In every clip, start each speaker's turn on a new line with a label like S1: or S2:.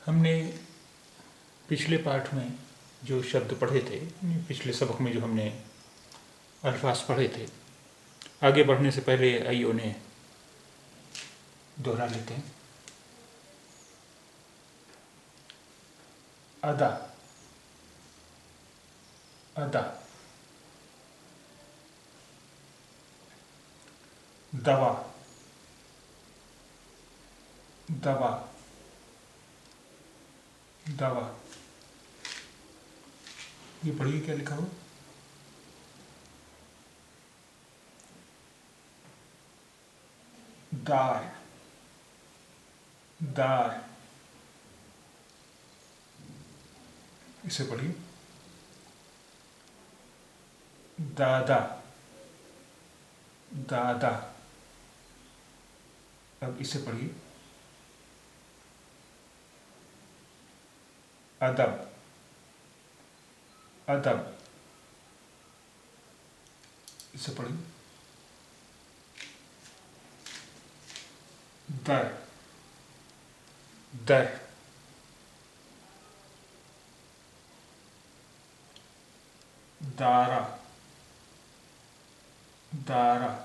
S1: हमने पिछले पाठ में जो शब्द पढ़े थे, पिछले सबक में जो हमने अल्फाज पढ़े थे, आगे बढ़ने से पहले आइए उन्हें दोहरा लेते हैं। अदा, अदा, दवा, दवा, दवा। ये पढ़िए क्या लिखा हो। दार, दार, इसे पढ़िए। दादा, दादा। अब इसे पढ़िए। अदब, अदब, इसे पढ़िए। दर, दर, दारा, दारा,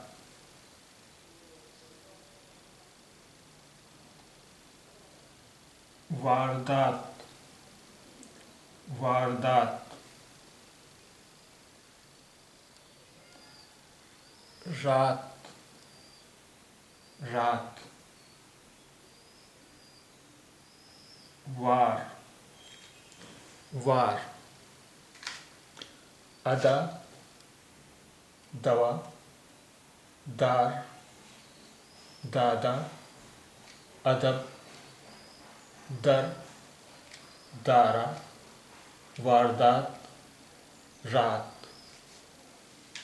S1: वारदात, वारदात, रात, रात, वार, वार, अदा, दवा, दार, दादा, अदब, दर, दारा, वारदात, रात,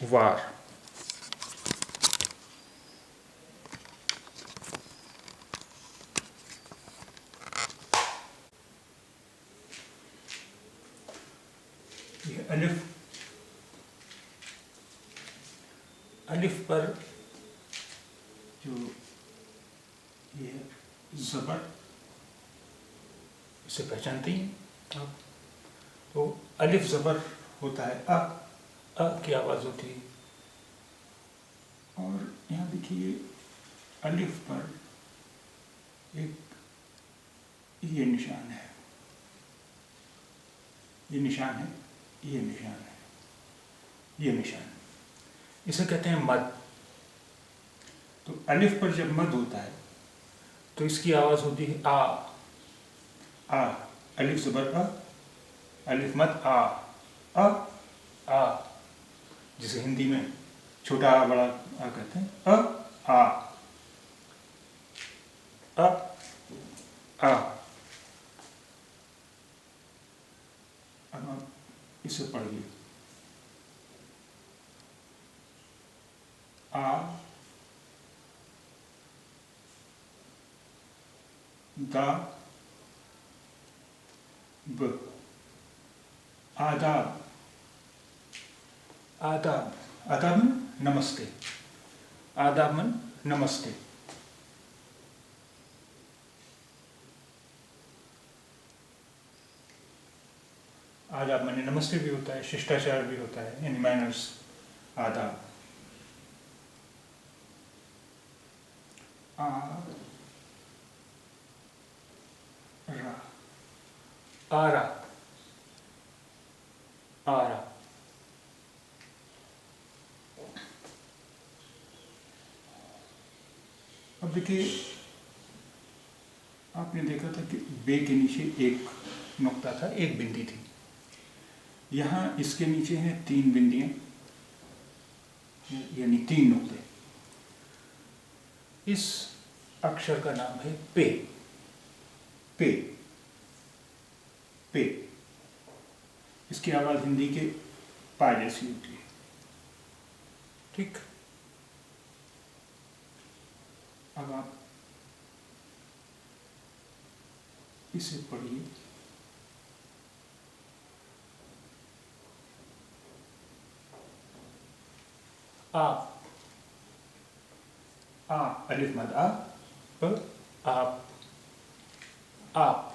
S1: वार। ये अलिफ, अलिफ पर जो ये ज़बर, इसे पहचानते हैं आप। तो अलिफ ज़बर होता है अ की आवाज़ होती है। और यहाँ देखिए अलिफ पर एक ये निशान है, ये निशान है, ये निशान है, ये निशान, इसे कहते हैं मद। तो अलिफ पर जब मद होता है तो इसकी आवाज़ होती है आ, आ, अलिफ ज़बर अ, अलिफ मद आ, अ, आ, जिसे हिंदी में छोटा आ बड़ा आ कहते हैं। आ, अ, आ। अब आप इसे पढ़िए। आ, दा, ब, आदाब, आदाब, आदाब मन नमस्ते, आदाब मन नमस्ते। आदाब माने नमस्ते भी होता है, शिष्टाचार भी होता है, इन मैनर्स, आदाब। आ, रा, आरा, आरा। अब देखिए आपने देखा था कि बे के नीचे एक नुक्ता था, एक बिंदी थी। यहाँ इसके नीचे हैं 3 बिंदियां, यानी 3 नुक्ते। इस अक्षर का नाम है पे, पे, पे। इसकी आवाज़ हिंदी के पा जैसी होती है। ठीक। अब आप इसे पढ़िए। आप, आ, अलिफ मद आ, प, आप, आप।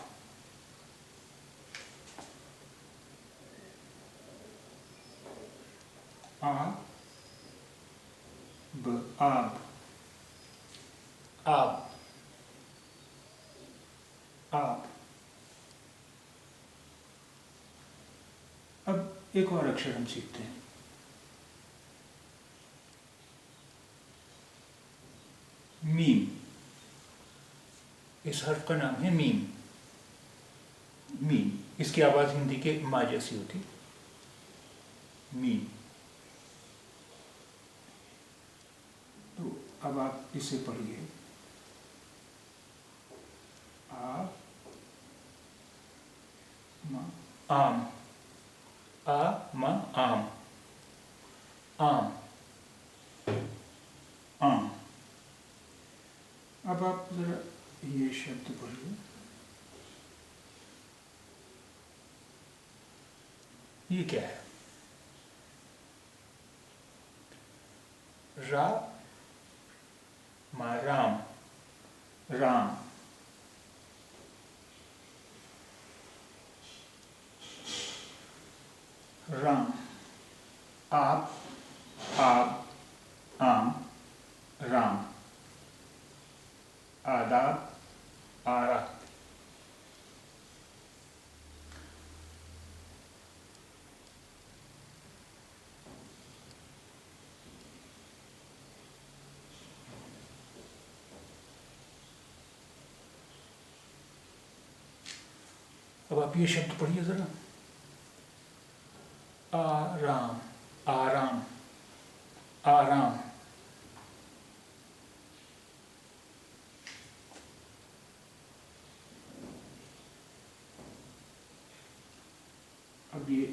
S1: आब, आब, आप। अब एक और अक्षर हम सीखते हैं, मीम। इस हर्फ का नाम है मीम। मीम, इसकी आवाज हिंदी के माँ जैसी होती, मीम। तो अब आप इसे पढ़िए, आ म आम, आ म आम, आम, आम। अब आप जरा ये शब्द पढ़िए, ये क्या है? रा मा राम, राम। राम, आप, आम, राम, आदाब, आरा। अब आप ये शब्द पढ़िए जरा, आराम, आराम, आराम। अब ये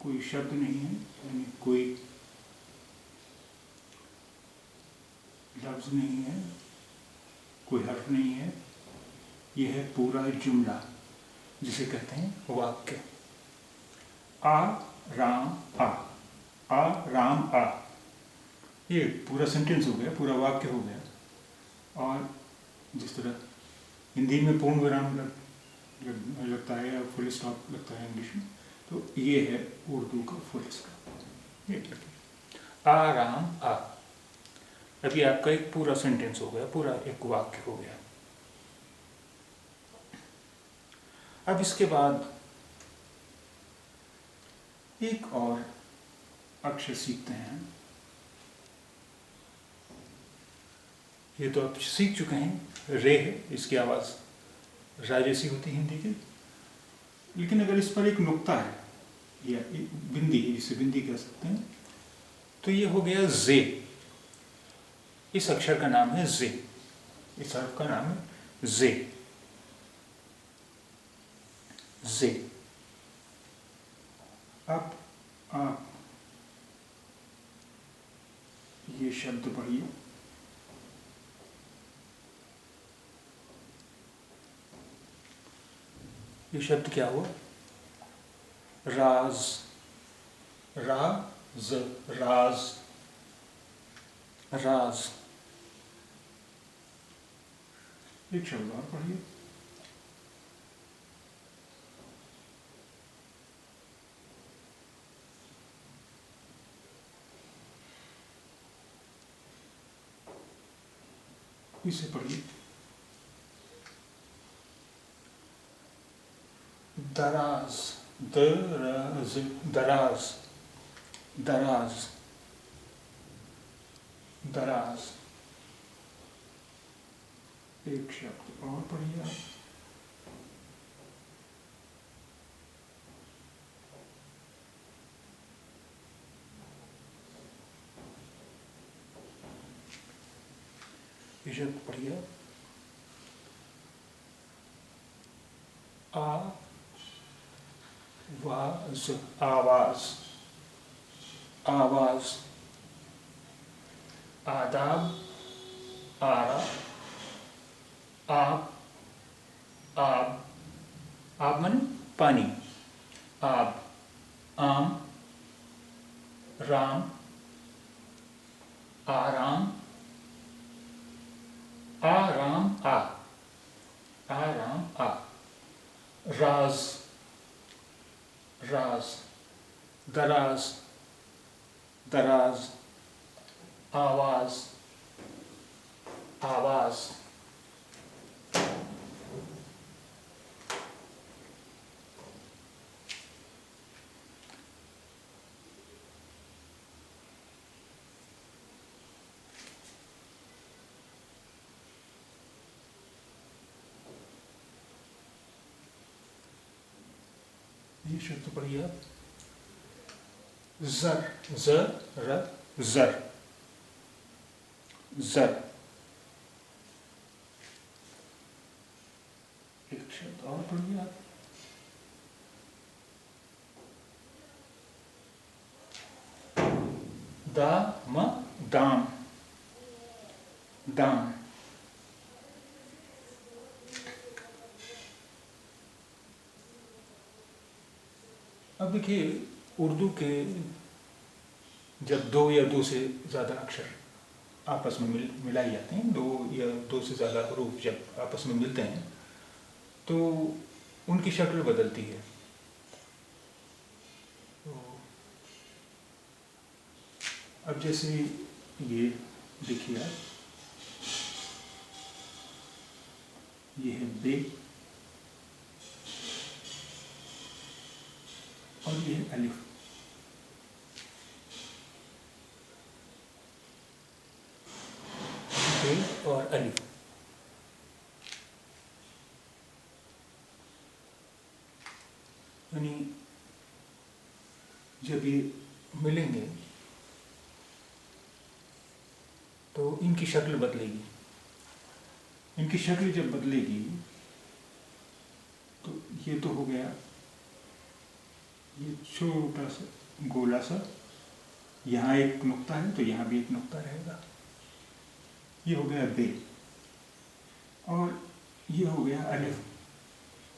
S1: कोई शब्द नहीं है, यानी कोई लफ्ज नहीं है, कोई हर्फ नहीं है, यह है पूरा जुमला, जिसे कहते हैं वाक्य। आ राम आ राम आ, ये पूरा सेंटेंस हो गया, पूरा वाक्य हो गया। और जिस तरह हिंदी में पूर्ण विराम लगता है या फुल स्टॉप लगता है इंग्लिश में, तो ये है उर्दू का फुल स्टॉप। ये आ राम आ, अभी आपका एक पूरा सेंटेंस हो गया, पूरा एक वाक्य हो गया। अब इसके बाद एक और अक्षर सीखते हैं। ये तो आप सीख चुके हैं, रे है, इसकी आवाज रा जैसी होती है हिंदी की, लेकिन अगर इस पर एक नुक्ता है या बिंदी, जिसे बिंदी कह सकते हैं, तो ये हो गया जे। इस अक्षर का नाम है जे, इस हर्फ का नाम है जे, जे। अब आप ये शब्द पढ़िए, ये शब्द क्या हुआ? राज, राज, राज, राज। एक शब्द और पढ़िए, इसे पढ़िए, दराज, दराज, दराज, दराज, दराज। एक शब्द और पढ़िए, ये शब्द पढ़िए, आवाज, आवाज, आवाज, आदाब, आरा, आब, आब, आब माने पानी, आब, आम, राम, आराम, आराम आ, आराम आ, राज, राज, दराज, तराज, आवाज, आवाज। ये शब्द पढ़िए आप, जर, ज र जर, जर। एक शब्द और पढ़िए आप, दाम, दाम, दाम। अब देखिए, उर्दू के जब दो या दो से ज़्यादा अक्षर आपस में मिलाए जाते हैं, दो या दो से ज़्यादा हरूफ जब आपस में मिलते हैं तो उनकी शक्ल बदलती है। तो अब जैसे ये देखिए आप, ये है बे और ये है अलिफ। बे और अलिफ। यानी जब ये मिलेंगे तो इनकी शक्ल बदलेगी। इनकी शक्ल जब बदलेगी तो ये तो हो गया, ये छोटा सा गोला सा, यहाँ एक नुक्ता है तो यहाँ भी एक नुक्ता रहेगा। ये हो गया बे और ये हो गया अलिफ।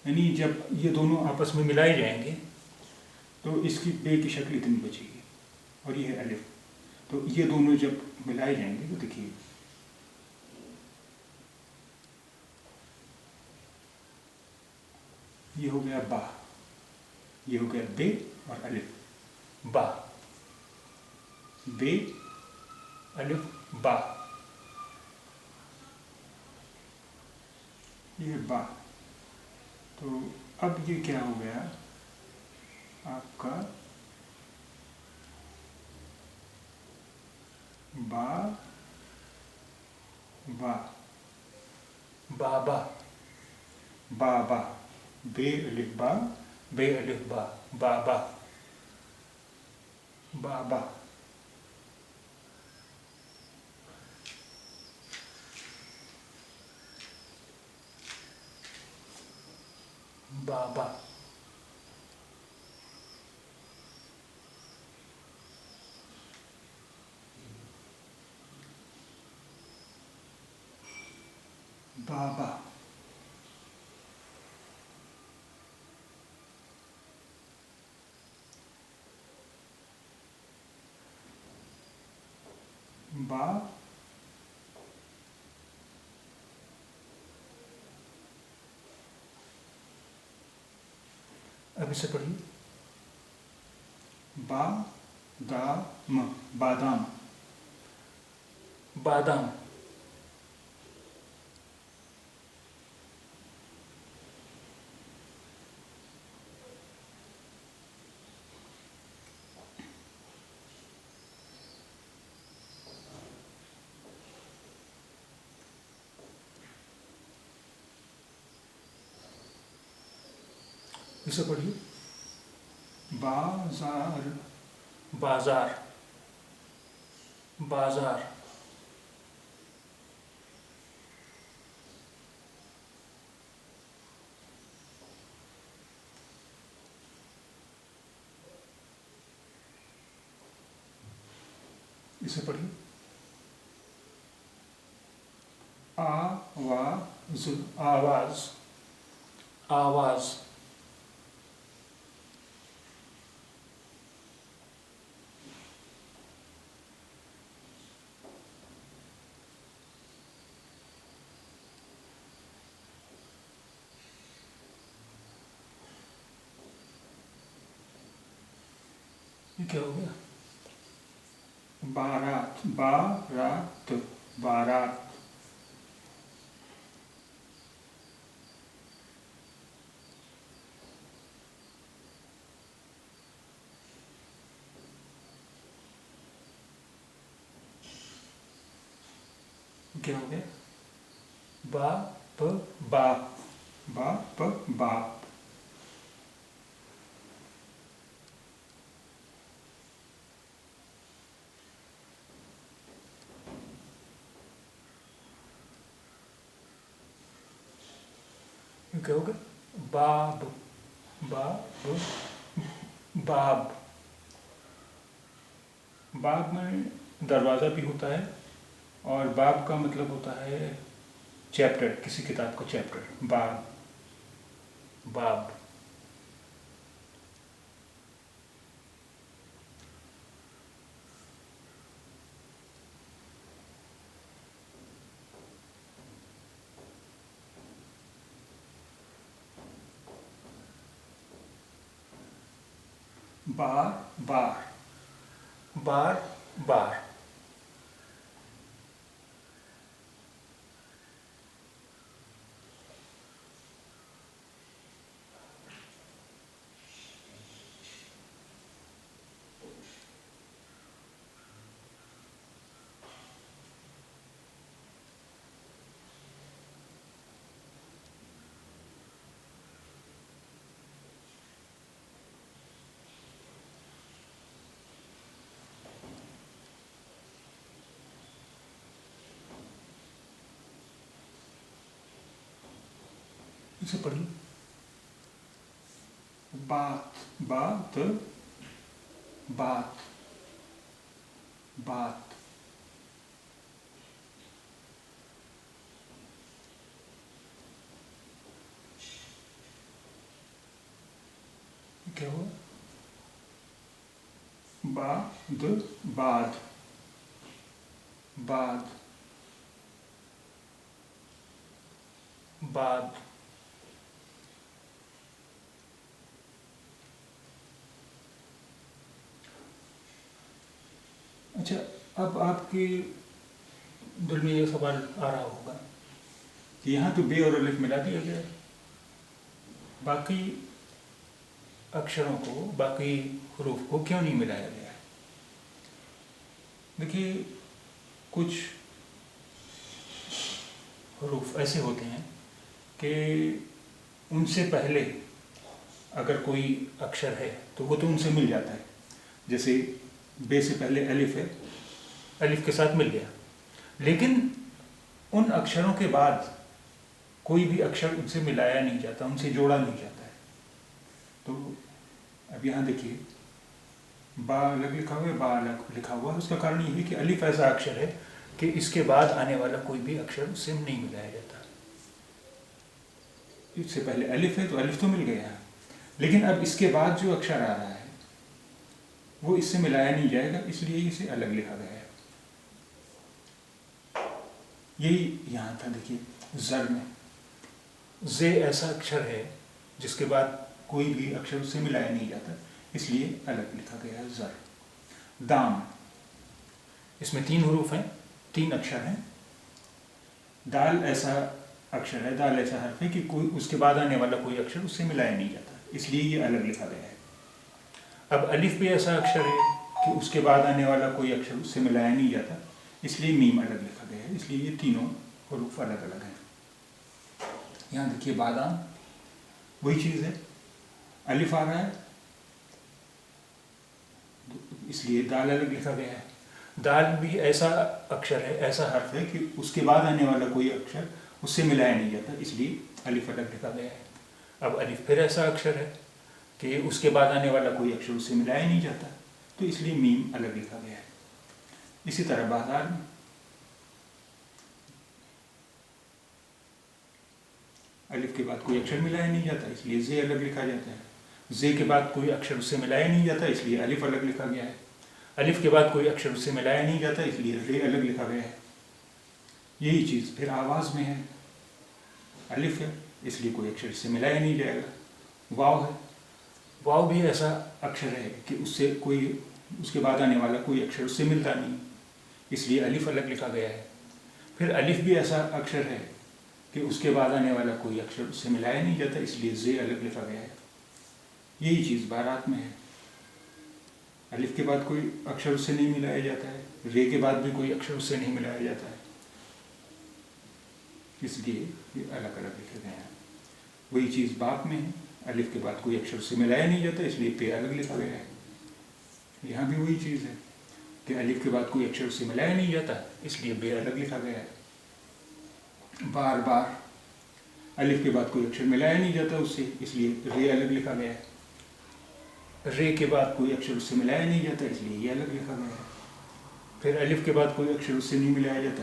S1: यानी जब ये दोनों आपस में मिलाए जाएंगे तो इसकी बे की शक्ल इतनी बचेगी और ये है अलिफ। तो ये दोनों जब मिलाए जाएंगे तो देखिए, ये हो गया बा, ये हो गया बे और अलिफ, बा, बे, अलिफ, बा, ये बा। तो अब ये क्या हो गया आपका, बा, बा, बाबा, बाबा, बे अलिफ बा, बे अलिफ बा, बाबा, बाबा। बाबा, बाबा, बा, अब इसे पढ़िए, बा, दा, म, बादाम, बादाम। इसे पढ़िए, बाजार, बाजार, बाजार। इसे पढ़िए, आवाज, आवाज, आवाज। ये क्या हो गया, बारात, बारात, बारात। क्या हो गया? बा प बाप, बा प बाप। क्या हो गया? बाब, बाब, बाब। बाब में दरवाज़ा भी होता है, और बाब का मतलब होता है चैप्टर, किसी किताब का चैप्टर। बाब, बाब। बार, बार, बार, बार। इसे पढ़िए। बात, बात, बात, बात। क्या हुआ? बाद, बाद, बाद, बाद। अच्छा, अब आपके दिल में ये सवाल आ रहा होगा कि यहाँ तो बे और अलिफ मिला दिया गया है, बाकी अक्षरों को, बाकी हरूफ को क्यों नहीं मिलाया गया है? देखिए, कुछ हरूफ ऐसे होते हैं कि उनसे पहले अगर कोई अक्षर है तो वो तो उनसे मिल जाता है। जैसे बे से पहले अलिफ है, अलिफ के साथ मिल गया। लेकिन उन अक्षरों के बाद कोई भी अक्षर उनसे मिलाया नहीं जाता, उनसे जोड़ा नहीं जाता है। तो अब यहाँ देखिए, बा अलग लिखा हुआ है, बा अलग लिखा हुआ है। उसका कारण ये है कि अलिफ ऐसा अक्षर है कि इसके बाद आने वाला कोई भी अक्षर उससे नहीं मिलाया जाता। इससे पहले अलिफ है तो अलिफ तो मिल गया है, लेकिन अब इसके बाद जो अक्षर आ रहा है वो इससे मिलाया नहीं जाएगा, इसलिए इसे अलग लिखा गया है। यही यहाँ था। देखिए, ज़र में जे ऐसा अक्षर है जिसके बाद कोई भी अक्षर उससे मिलाया नहीं जाता, इसलिए अलग लिखा गया है ज़र। दाम, इसमें 3 हरूफ हैं, 3 अक्षर हैं। दाल ऐसा अक्षर है, दाल ऐसा हर्फ है कि कोई उसके बाद आने वाला कोई अक्षर उससे मिलाया नहीं जाता, इसलिए ये अलग लिखा गया है। अब अलिफ भी ऐसा अक्षर है कि उसके बाद आने वाला कोई अक्षर उससे मिलाया नहीं जाता, इसलिए मीम अलग लिखा गया है। इसलिए ये तीनों हरूफ अलग अलग हैं। यहाँ देखिए, बादाम, वही चीज़ है, अलिफ आ रहा है इसलिए दाल अलग लिखा गया है। दाल भी ऐसा अक्षर है, ऐसा हर्फ है कि उसके बाद आने वाला कोई अक्षर उससे मिलाया नहीं जाता, इसलिए अलिफ अलग लिखा गया है। अब अलिफ फिर ऐसा अक्षर है कि उसके बाद आने वाला कोई अक्षर उससे मिलाया नहीं जाता, तो इसलिए मीम अलग लिखा गया है। इसी तरह बाजार में अलिफ के बाद कोई अक्षर मिलाया नहीं जाता, इसलिए जे अलग लिखा जाता है। जे के बाद कोई अक्षर उससे मिलाया नहीं जाता, इसलिए अलिफ अलग लिखा गया है। अलिफ के बाद कोई अक्षर उससे मिलाया नहीं जाता, इसलिए रे अलग लिखा गया है। यही चीज़ फिर आवाज़ में है। अलिफ है इसलिए कोई अक्षर इससे मिलाया नहीं जाएगा। वाव है, वाव भी ऐसा अक्षर है कि उससे कोई उसके बाद आने वाला कोई अक्षर उससे मिलता नहीं, इसलिए अलिफ अलग लिखा गया है। फिर अलिफ भी ऐसा अक्षर है कि उसके बाद आने वाला कोई अक्षर उससे मिलाया नहीं जाता, इसलिए जे अलग लिखा गया है। यही चीज़ बारात में है, अलिफ के बाद कोई अक्षर उससे नहीं मिलाया जाता है, रे के बाद भी कोई अक्षर उससे नहीं मिलाया जाता है, इसलिए ये अलग अलग लिखे गए हैं। वही चीज़ बाप में है, अलिफ के बाद कोई अक्षर उससे मिलाया नहीं जाता, इसलिए पे अलग लिखा गया है। यहाँ भी वही चीज़ है कि अलिफ के बाद कोई अक्षर उससे मिलाया नहीं जाता, इसलिए बे अलग लिखा गया है। बार बार अलिफ के बाद कोई अक्षर मिलाया नहीं जाता उससे, इसलिए रे अलग लिखा गया है। रे के बाद कोई अक्षर उससे मिलाया नहीं जाता, इसलिए ये अलग लिखा गया है। फिर अलिफ के बाद कोई अक्षर उससे नहीं मिलाया जाता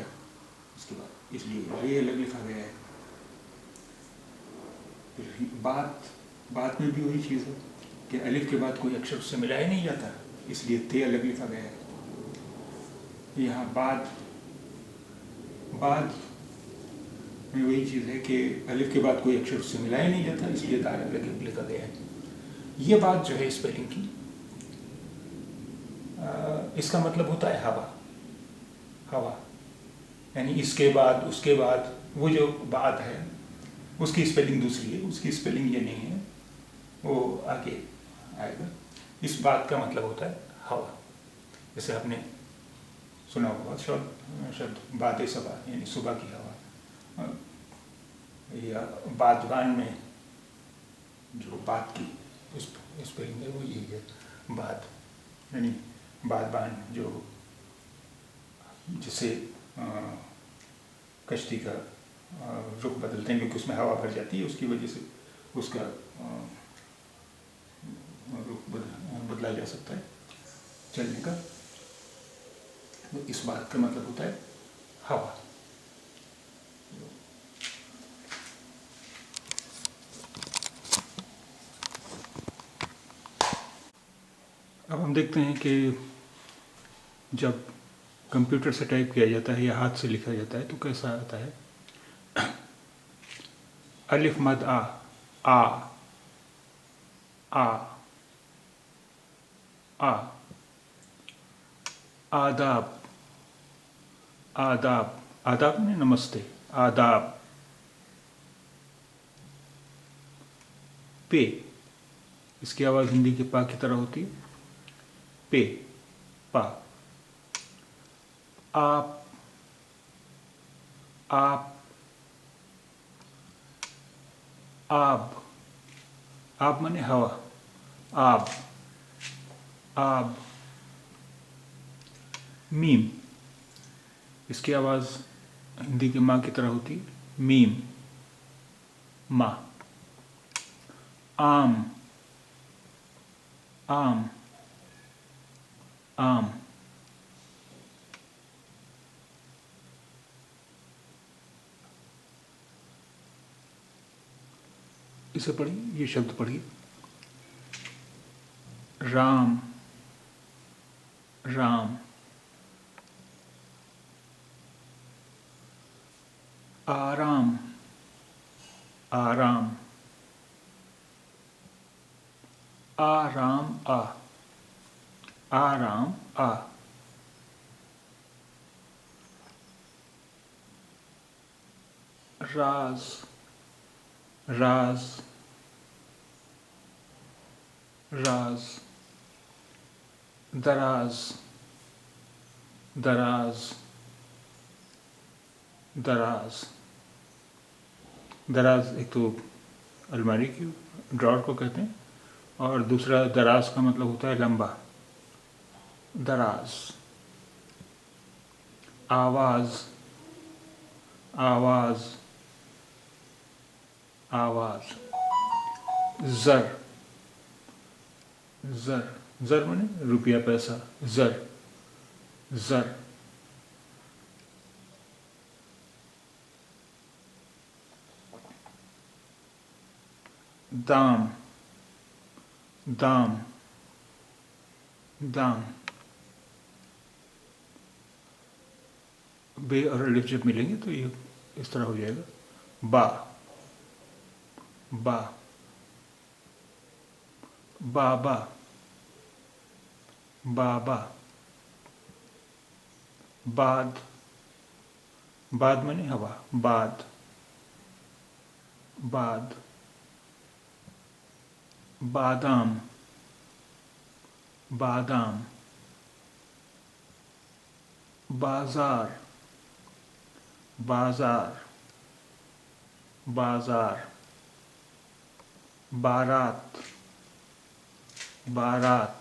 S1: उसके बाद, इसलिए रे अलग लिखा गया है। फिर बात में भी वही चीज़ है कि अलिफ के बाद कोई अक्षर उससे मिलाया नहीं जाता, इसलिए ते अलग लिखा गया है। यहाँ बाद में वही चीज़ है कि अलिफ के बाद कोई अक्षर उससे मिलाया नहीं जाता, इसलिए दाल अलग लिखा गया है। ये बात जो है स्पेलिंग की, इसका मतलब होता है हवा, यानी इसके बाद उसके बाद, वो जो बात है उसकी स्पेलिंग दूसरी है, उसकी स्पेलिंग ये नहीं है, वो आगे आएगा। इस बात का मतलब होता है हवा। जैसे आपने सुना होगा शब्द बात सबा, यानी सुबह की हवा, या बादबान में जो बात की स्पेलिंग है वो यही है, बात यानी बादबान, जो जिससे कश्ती का रुख बदलते हैं, क्योंकि उसमें हवा भर जाती है, उसकी वजह से उसका रुख बदला जा सकता है चलने का। तो इस बात का मतलब होता है हवा। अब हम देखते हैं कि जब कंप्यूटर से टाइप किया जाता है या हाथ से लिखा जाता है तो कैसा आता है। अलिफ मद आ आदाब, आदाब ने नमस्ते, आदाब। पे, इसकी आवाज़ हिंदी के पा की तरह होती है, पे, पा। आप आब माने हवा, आब। मीम, इसकी आवाज़ हिंदी की माँ की तरह होती है, मीम, माँ। आम, इसे पढ़िए, ये शब्द पढ़िए, राम, आराम, आराम, आ। राज, दराज, दराज एक तो अलमारी की ड्रॉर को कहते हैं, और दूसरा दराज का मतलब होता है लंबा, दराज। आवाज़, ज़र माने रुपया पैसा, ज़र। दाम, बे और अलिफ जब मिलेंगे तो ये इस तरह हो जाएगा, बाबा, बाबा, बाद, बाद माने हवा, बाद, बाद, बादाम, बादाम, बाजार, बाजार, बाजार, बारात, बारात,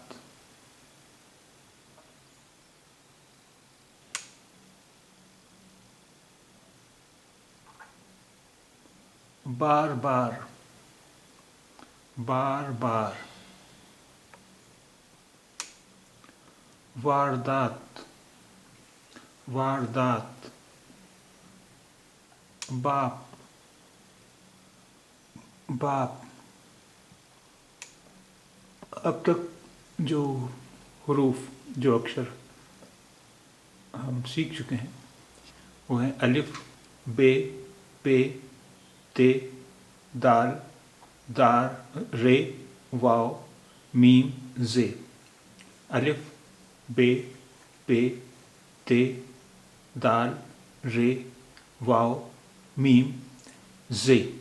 S1: बार बार, बार बार, वारदात, वारदात, बाप, बाप। अब तक जो हुरूफ, जो अक्षर हम सीख चुके हैं वो हैं अलिफ, बे, पे, ते, दाल, दार, रे, वाव, मीम, जे। अलिफ, बे, पे, ते, दाल, रे, वाव, मीम, जे।